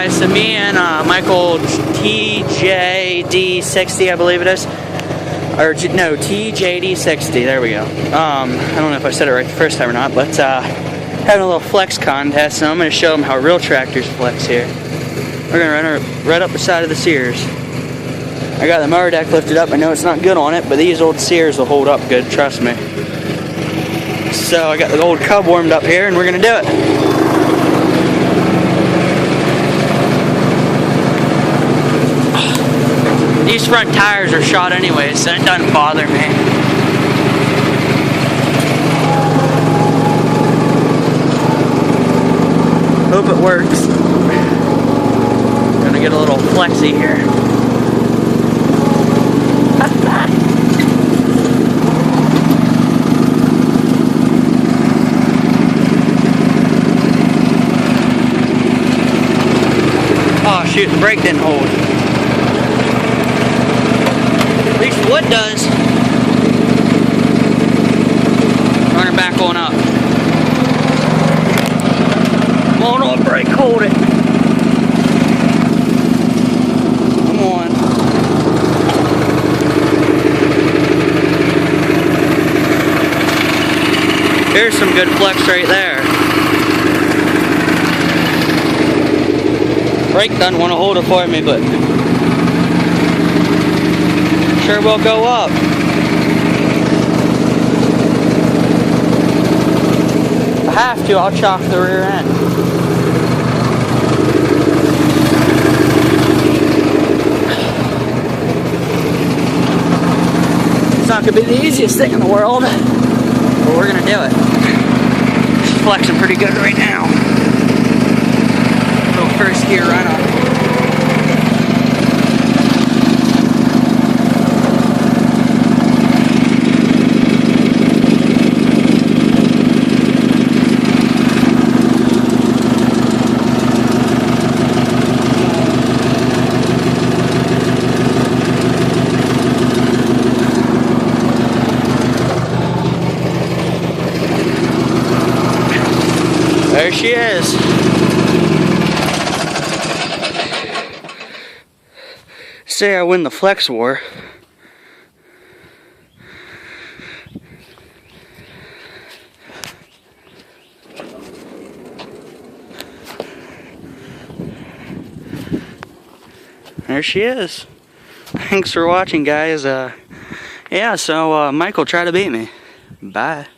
So me and Michael TJD60, I believe it is. Or no, TJD60, there we go. I don't know if I said it right the first time or not, but having a little flex contest, and I'm going to show them how real tractors flex here. We're going to run her right up the side of the Sears. I got the mower deck lifted up. I know it's not good on it, but these old Sears will hold up good, trust me. So I got the old Cub warmed up here, and we're going to do it. These front tires are shot anyway, so it doesn't bother me. Hope it works. Gonna get a little flexy here. Oh shoot, the brake didn't hold. At least wood does. Run her back on up. Come on, brake, hold it. Come on. There's some good flex right there. Brake doesn't want to hold it for me, but sure will go up. If I have to, I'll chalk the rear end. It's not going to be the easiest thing in the world, but we're going to do it. She's flexing pretty good right now. Little first gear run up. There she is. Say I win the flex war. There she is. Thanks for watching, guys. Yeah, so Michael tried to beat me. Bye.